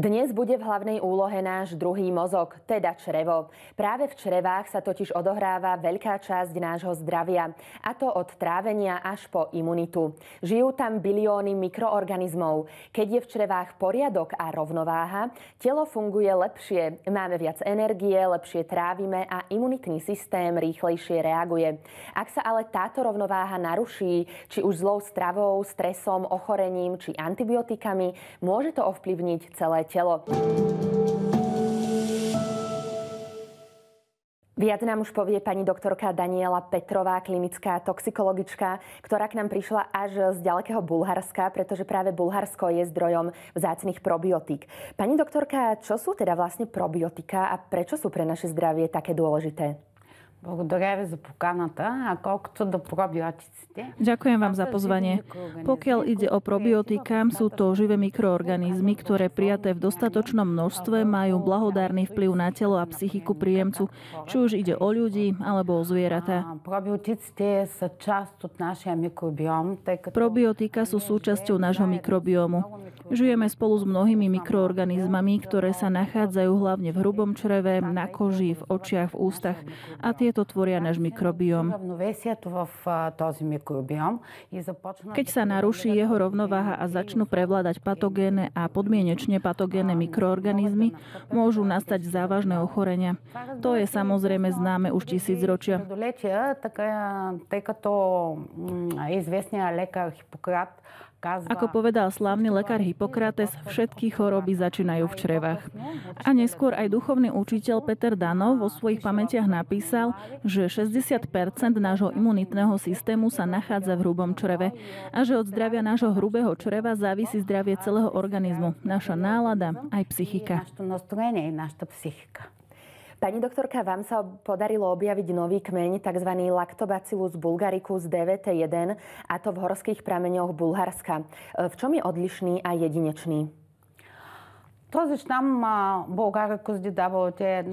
Dnes bude v hlavnej úlohe náš druhý mozog, teda črevo. Práve v črevách sa totiž odohráva veľká časť nášho zdravia, a to od trávenia až po imunitu. Žijú tam bilióny mikroorganizmov. Keď je v črevách poriadok a rovnováha, telo funguje lepšie, máme viac energie, lepšie trávime a imunitný systém rýchlejšie reaguje. Ak sa ale táto rovnováha naruší, či už zlou stravou, stresom, ochorením či antibiotikami, môže to ovplyvniť celé telo. Viac nám už povie pani doktorka Daniela Petrová, klinická toxikologička, ktorá k nám prišla až z ďalekého Bulharska, pretože práve Bulharsko je zdrojom vzácnych probiotík. Pani doktorka, čo sú teda vlastne probiotika a prečo sú pre naše zdravie také dôležité? Благодаря ви за поканата, а колкото до probioticите. Ďakujem vám za pozvanie. Pokiaľ ide o probiotika, sú to živé mikroorganizmy, ktoré prijaté v dostatočnom množstve majú blahodárny vplyv na telo a psychiku príjemcu, či už ide o ľudí alebo o zvieratá. Probioticите са част от нашия микробиом, тъй като Probiotika sú súčasťou nášho mikrobiomu. Žijeme spolu s mnohými mikroorganizmami, ktoré sa nachádzajú hlavne v hrubom čreve, na koži, v očiach, v ústach, a tieto tvoria náš mikrobióm. Keď sa naruší jeho rovnováha a začnú prevládať patogénne a podmienečne patogénne mikroorganizmy, môžu nastať závažné ochorenia. To je samozrejme známe už tisícročia. Ako povedal slávny lekár Hippokrates, všetky choroby začínajú v črevách. A neskôr aj duchovný učiteľ Peter Danov vo svojich pamätiach napísal, že 60% nášho imunitného systému sa nachádza v hrubom čreve a že od zdravia nášho hrubého čreva závisí zdravie celého organizmu, naša nálada aj psychika. Pani doktorka, vám sa podarilo objaviť nový kmeň, tzv. Lactobacillus bulgaricus DVT1, a to v horských prameňoch Bulharska. V čom je odlišný a jedinečný?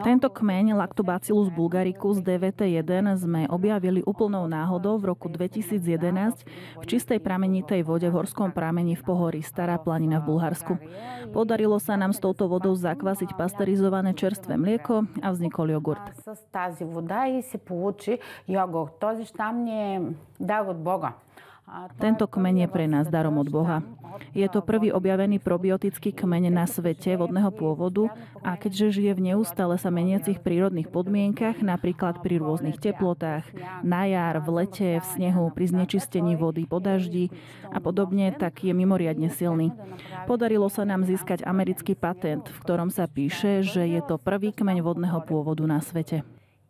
Tento kmeň Lactobacillus bulgaricus DVT1 sme objavili úplnou náhodou v roku 2011 v čistej pramenitej vode v horskom prameni v pohorí Stará planina v Bulharsku. Podarilo sa nám s touto vodou zakvasiť pasterizované čerstvé mlieko a vznikol jogurt. Tento kmeň je pre nás darom od Boha. Je to prvý objavený probiotický kmeň na svete vodného pôvodu a keďže žije v neustále sa meniacich prírodných podmienkach, napríklad pri rôznych teplotách, na jar, v lete, v snehu, pri znečistení vody, po daždi a podobne, tak je mimoriadne silný. Podarilo sa nám získať americký patent, v ktorom sa píše, že je to prvý kmeň vodného pôvodu na svete.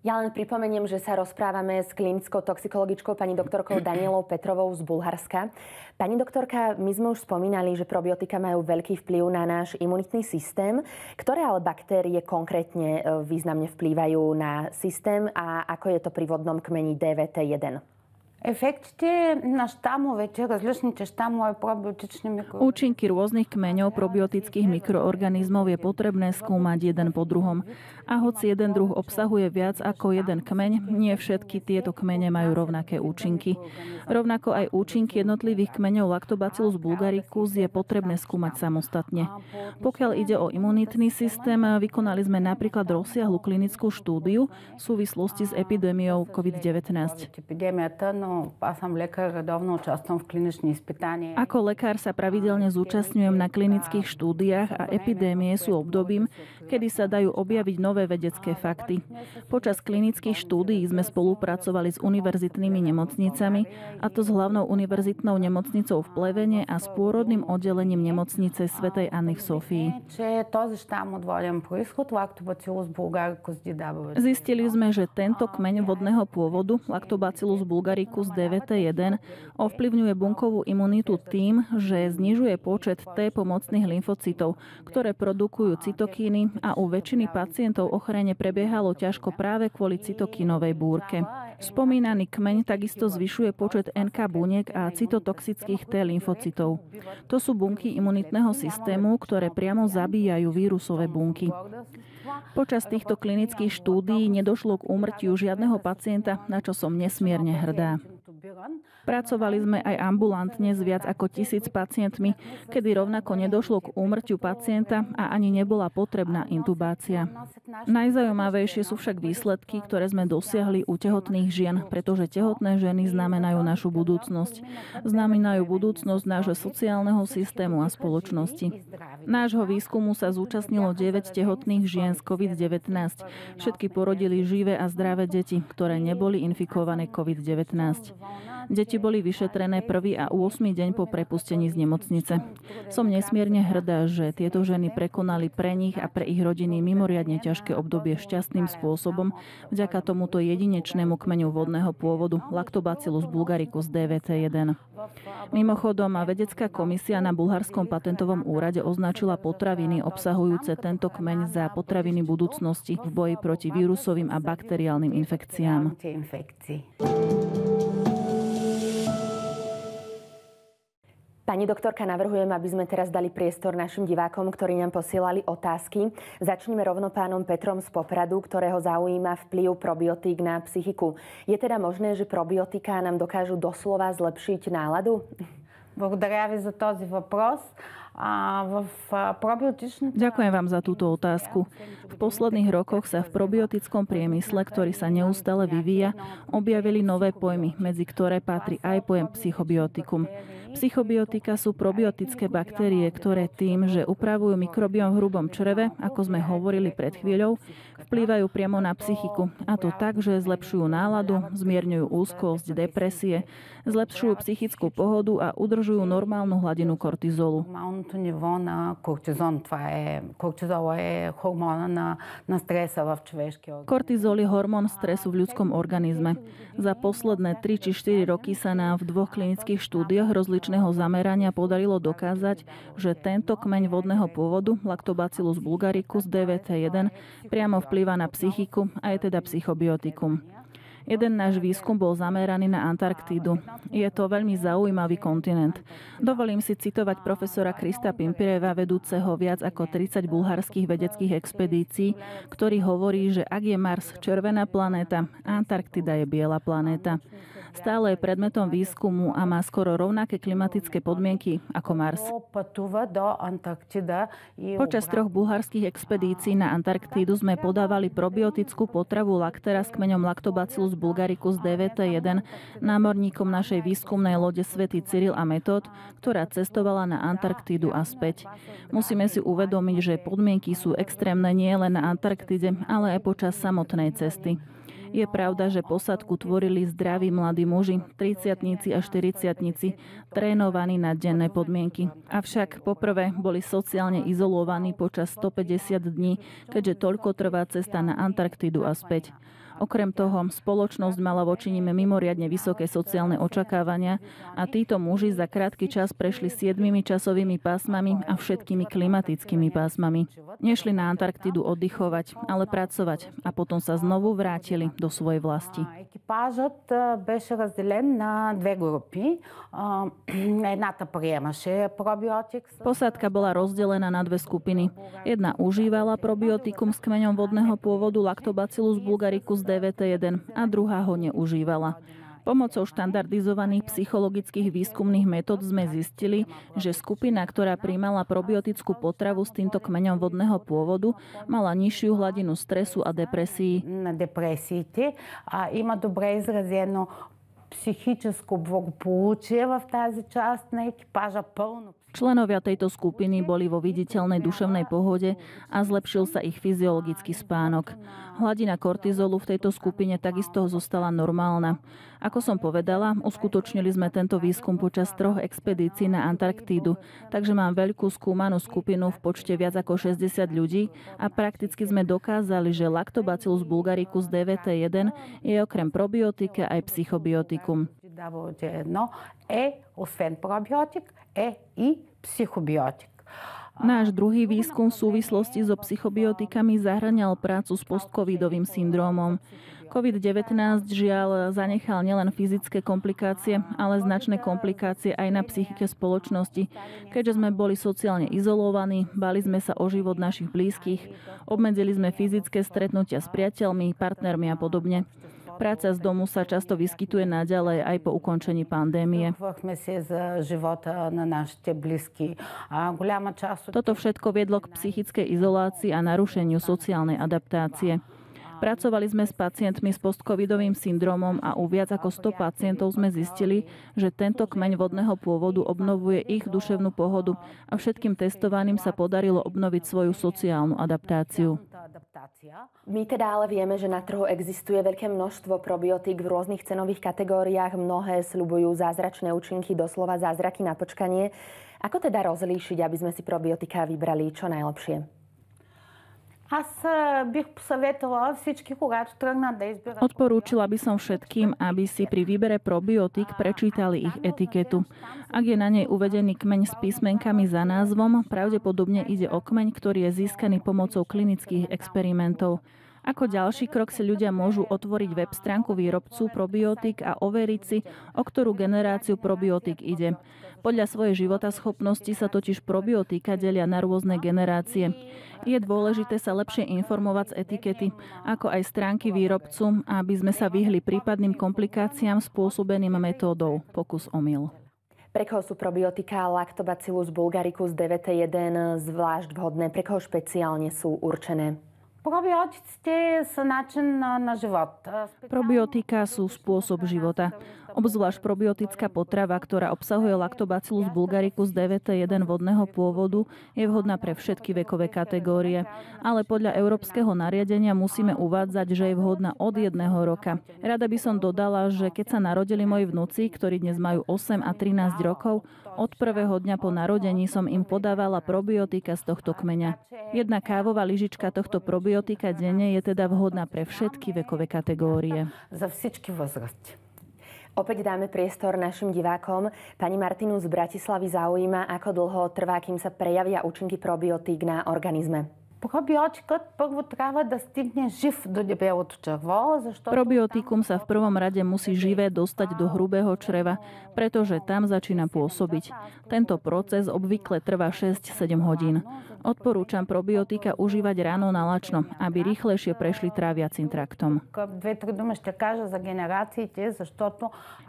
Ja len pripomeniem, že sa rozprávame s klinickou toxikologičkou pani doktorkou Danielou Petrovou z Bulharska. Pani doktorka, my sme už spomínali, že probiotika majú veľký vplyv na náš imunitný systém. Ktoré ale baktérie konkrétne významne vplývajú na systém a ako je to pri vodnom kmeni DVT1? Účinky rôznych kmeňov probiotických mikroorganizmov je potrebné skúmať jeden po druhom. A hoci jeden druh obsahuje viac ako jeden kmeň, nie všetky tieto kmene majú rovnaké účinky. Rovnako aj účinky jednotlivých kmeňov Lactobacillus bulgaricus je potrebné skúmať samostatne. Pokiaľ ide o imunitný systém, vykonali sme napríklad rozsiahlu klinickú štúdiu v súvislosti s epidémiou COVID-19. Ako lekár sa pravidelne zúčastňujem na klinických štúdiách a epidémie sú obdobím, kedy sa dajú objaviť nové vedecké fakty. Počas klinických štúdií sme spolupracovali s univerzitnými nemocnicami, a to s hlavnou univerzitnou nemocnicou v Plevene a s pôrodným oddelením nemocnice svätej Anny v Sofii. Zistili sme, že tento kmeň vodného pôvodu Lactobacillus bulgaricus DVT1 ovplyvňuje bunkovú imunitu tým, že znižuje počet T pomocných lymfocytov, ktoré produkujú cytokíny, a u väčšiny pacientov ochorenie prebiehalo ťažko práve kvôli cytokínovej búrke. Spomínaný kmeň takisto zvyšuje počet NK buniek a cytotoxických T lymfocytov. To sú bunky imunitného systému, ktoré priamo zabíjajú vírusové bunky. Počas týchto klinických štúdií nedošlo k úmrtiu žiadneho pacienta, na čo som nesmierne hrdá. Pracovali sme aj ambulantne s viac ako 1000 pacientmi, kedy rovnako nedošlo k úmrtiu pacienta a ani nebola potrebná intubácia. Najzaujímavejšie sú však výsledky, ktoré sme dosiahli u tehotných žien, pretože tehotné ženy znamenajú našu budúcnosť. Znamenajú budúcnosť nášho sociálneho systému a spoločnosti. Nášho výskumu sa zúčastnilo 9 tehotných žien z COVID-19. Všetky porodili živé a zdravé deti, ktoré neboli infikované COVID-19. Deti boli vyšetrené 1. a 8. deň po prepustení z nemocnice. Som nesmierne hrdá, že tieto ženy prekonali pre nich a pre ich rodiny mimoriadne ťažké obdobie šťastným spôsobom vďaka tomuto jedinečnému kmeňu vodného pôvodu Lactobacillus bulgaricus DVT1. Mimochodom, vedecká komisia na bulharskom patentovom úrade označila potraviny obsahujúce tento kmeň za potraviny budúcnosti v boji proti vírusovým a bakteriálnym infekciám. Pani doktorka, navrhujem, aby sme teraz dali priestor našim divákom, ktorí nám posielali otázky. Začneme rovno pánom Petrom z Popradu, ktorého zaujíma vplyv probiotík na psychiku. Je teda možné, že probiotika nám dokážu doslova zlepšiť náladu? Благодаря ви за този въпрос. Ďakujem vám za túto otázku. V posledných rokoch sa v probiotickom priemysle, ktorý sa neustále vyvíja, objavili nové pojmy, medzi ktoré patrí aj pojem psychobiotikum. Psychobiotika sú probiotické baktérie, ktoré tým, že upravujú mikrobióm v hrubom čreve, ako sme hovorili pred chvíľou, vplývajú priamo na psychiku. A to tak, že zlepšujú náladu, zmierňujú úzkosť, depresie, zlepšujú psychickú pohodu a udržujú normálnu hladinu kortizolu. Ниво на кортизон. Кортизол е хормона на стреса в човешкия организм. Kortizol je hormón stresu v ľudskom organizme. Za posledné 3 či 4 roky sa nám v 2 klinických štúdiách rozličného zamerania podarilo dokázať, že tento kmeň vodného pôvodu Lactobacillus bulgaricus DVT1 priamo vplýva na psychiku a je teda psychobiotikum. Jeden náš výskum bol zameraný na Antarktídu. Je to veľmi zaujímavý kontinent. Dovolím si citovať profesora Krista Pimpireva, vedúceho viac ako 30 bulharských vedeckých expedícií, ktorý hovorí, že ak je Mars červená planéta, Antarktida je biela planéta. Stále je predmetom výskumu a má skoro rovnaké klimatické podmienky ako Mars. Počas 3 bulharských expedícií na Antarktídu sme podávali probiotickú potravu Lactera s kmeňom Lactobacillus bulgaricus DVT1 námorníkom našej výskumnej lode Svätý Cyril a Metod, ktorá cestovala na Antarktídu a späť. Musíme si uvedomiť, že podmienky sú extrémne nie len na Antarktide, ale aj počas samotnej cesty. Je pravda, že posádku tvorili zdraví mladí muži, 30-tníci a 40-tníci, trénovaní na denné podmienky. Avšak poprvé boli sociálne izolovaní počas 150 dní, keďže toľko trvá cesta na Antarktídu a späť. Okrem toho, spoločnosť mala voči nim mimoriadne vysoké sociálne očakávania a títo muži za krátky čas prešli 7 časovými pásmami a všetkými klimatickými pásmami. Nešli na Antarktídu oddychovať, ale pracovať a potom sa znovu vrátili do svojej vlasti. Екипажът беше разделен на 2 групи. Едната приемаше пробиотик. Posádka bola rozdelená na 2 skupiny. Jedna užívala probiotikum s kmeňom vodného pôvodu Lactobacillus bulgaricus DVT1 a druhá ho neužívala. Pomocou štandardizovaných psychologických výskumných metód sme zistili, že skupina, ktorá prijímala probiotickú potravu s týmto kmeňom vodného pôvodu, mala nižšiu hladinu stresu a depresií. На депресиите има добре изразено психическо благополучие в тази част на екипажа, пълно. Členovia tejto skupiny boli vo viditeľnej duševnej pohode a zlepšil sa ich fyziologický spánok. Hladina kortizolu v tejto skupine takisto zostala normálna. Ako som povedala, uskutočnili sme tento výskum počas 3 expedícií na Antarktídu, takže mám veľkú skúmanú skupinu v počte viac ako 60 ľudí a prakticky sme dokázali, že Lactobacillus bulgaricus DVT1 je okrem probiotika aj psychobiotikum. Освен пробиотик, и психобиотик. Náš druhý výskum v súvislosti so psychobiotikami zahŕňal prácu s postcovidovým syndrómom. COVID-19 žiaľ zanechal nielen fyzické komplikácie, ale značné komplikácie aj na psychike spoločnosti. Keďže sme boli sociálne izolovaní, báli sme sa o život našich blízkych, obmedzili sme fyzické stretnutia s priateľmi, partnermi a podobne. Práca z domu sa často vyskytuje naďalej aj po ukončení pandémie. Toto všetko viedlo k psychickej izolácii a narušeniu sociálnej adaptácie. Pracovali sme s pacientmi s postcovidovým syndromom a u viac ako 100 pacientov sme zistili, že tento kmeň vodného pôvodu obnovuje ich duševnú pohodu a všetkým testovaným sa podarilo obnoviť svoju sociálnu adaptáciu. My teda ale vieme, že na trhu existuje veľké množstvo probiotík v rôznych cenových kategóriách. Mnohé sľubujú zázračné účinky, doslova zázraky na počkanie. Ako teda rozlíšiť, aby sme si probiotika vybrali čo najlepšie? Odporúčila by som všetkým, aby si pri výbere probiotík prečítali ich etiketu. Ak je na nej uvedený kmeň s písmenkami za názvom, pravdepodobne ide o kmeň, ktorý je získaný pomocou klinických experimentov. Ako ďalší krok si ľudia môžu otvoriť web stránku výrobcu probiotík a overiť si, o ktorú generáciu probiotík ide. Podľa svojej životaschopnosti sa totiž probiotika delia na rôzne generácie. Je dôležité sa lepšie informovať z etikety, ako aj stránky výrobcu, aby sme sa vyhli prípadným komplikáciám spôsobeným metódou pokus-omyl. Pre koho sú probiotika Lactobacillus bulgaricus DVT1 zvlášť vhodné? Pre koho špeciálne sú určené? Probiotika sú spôsob života. Obzvlášť probiotická potrava, ktorá obsahuje Lactobacillus bulgaricus DVT1 vodného pôvodu, je vhodná pre všetky vekové kategórie. Ale podľa európskeho nariadenia musíme uvádzať, že je vhodná od 1 roka. Rada by som dodala, že keď sa narodili moji vnuci, ktorí dnes majú 8 a 13 rokov, od prvého dňa po narodení som im podávala probiotika z tohto kmeňa. Jedna kávová lyžička tohto probiotika denne je teda vhodná pre všetky vekové kategórie. Za všetky возрасty. Opäť dáme priestor našim divákom. Pani Martinu z Bratislavy zaujíma, ako dlho trvá, kým sa prejavia účinky probiotík na organizme. Probiotikът първо трябва да стигне жив до дебелото черво, защото... Probiotikum sa v prvom rade musí živé dostať do hrubého čreva, pretože tam začína pôsobiť. Tento proces obvykle trvá 6-7 hodín. Odporúčam probiotika užívať ráno na lačno, aby rýchlejšie prešli tráviacim traktom.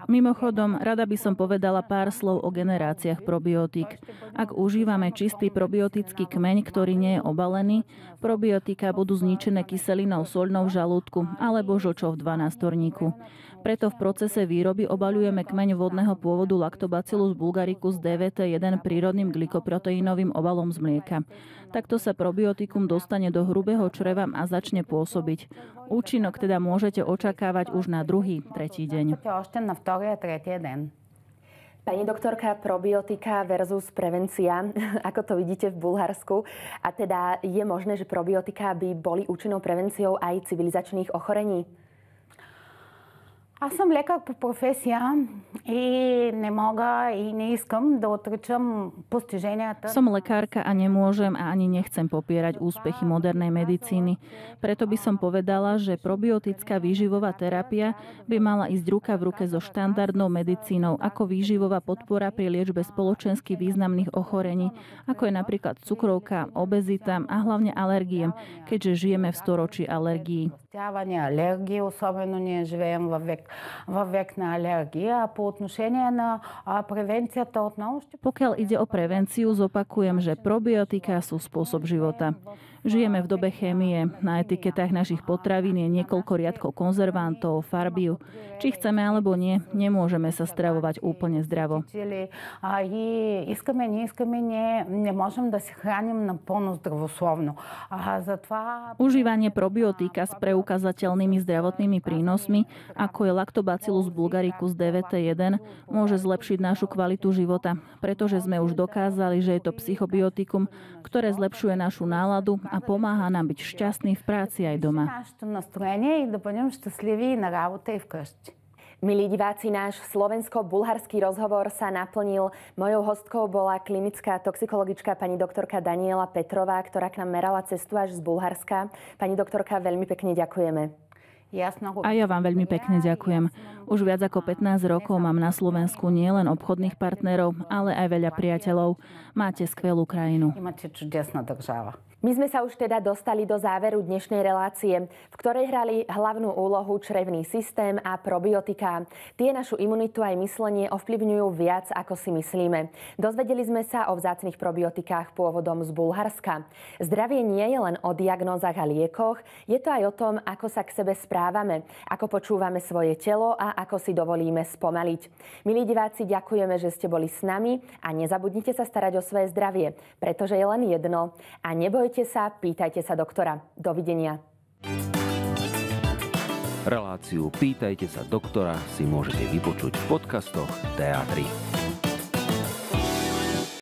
Mimochodom, rada by som povedala pár slov o generáciách probiotík. Ak užívame čistý probiotický kmeň, ktorý nie je obalený, probiotika budú zničené kyselinou soľnou v žalúdku alebo žlčou v dvanástorníku. Preto v procese výroby obaľujeme kmeň vodného pôvodu Lactobacillus bulgaricus DVT1 prírodným glykoproteínovým obalom z mlieka. Takto sa probiotikum dostane do hrubého čreva a začne pôsobiť. Účinok teda môžete očakávať už na 2., 3. deň. Pani doktorka, probiotika versus prevencia, ako to vidíte v Bulharsku? A teda je možné, že probiotika by boli účinnou prevenciou aj civilizačných ochorení? Аз съм лекар по професия и не мога и не искам да отричам постиженията. Som lekárka a nemôžem a ani nechcem popierať úspechy modernej medicíny. Preto by som povedala, že probiotická výživová terapia by mala ísť ruka v ruke so štandardnou medicínou ako výživová podpora pri liečbe spoločensky významných ochorení, ako je napríklad cukrovka, obezita a hlavne alergie, keďže žijeme v storočí alergií. Алергии, особено ние живеем във век на алергия. А по отношение на превенцията отново ще... Pokiaľ ide o prevenciu, zopakujem, že probiotika sú spôsob života. Žijeme v dobe chémie. Na etiketách našich potravín je niekoľko riadkov konzervantov, farbív. Či chceme alebo nie, nemôžeme sa stravovať úplne zdravo. Не можем да се храним напълно здравословно. Užívanie probiotika s preukázateľnými zdravotnými prínosmi, ako je Lactobacillus bulgaricus DVT1, môže zlepšiť našu kvalitu života, pretože sme už dokázali, že je to psychobiotikum, ktoré zlepšuje našu náladu a pomáha nám byť šťastný v práci aj doma. Milí diváci, náš slovensko-bulharský rozhovor sa naplnil. Mojou hostkou bola klinická toxikologička pani doktorka Daniela Petrová, ktorá k nám merala cestu až z Bulharska. Pani doktorka, veľmi pekne ďakujeme. A ja vám veľmi pekne ďakujem. Už viac ako 15 rokov mám na Slovensku nielen obchodných partnerov, ale aj veľa priateľov. Máte skvelú krajinu. Máte čudesná država. My sme sa už teda dostali do záveru dnešnej relácie, v ktorej hrali hlavnú úlohu črevný systém a probiotiká. Tie našu imunitu aj myslenie ovplyvňujú viac, ako si myslíme. Dozvedeli sme sa o vzácnych probiotikách pôvodom z Bulharska. Zdravie nie je len o diagnózach a liekoch, je to aj o tom, ako sa k sebe správame, ako počúvame svoje telo a ako si dovolíme spomaliť. Milí diváci, ďakujeme, že ste boli s nami a nezabudnite sa starať o svoje zdravie, pretože je len jedno. A nebojte sa, pýtajte sa doktora. Dovidenia. Reláciu Pýtajte sa doktora si môžete vypočuť v podcastoch TA3.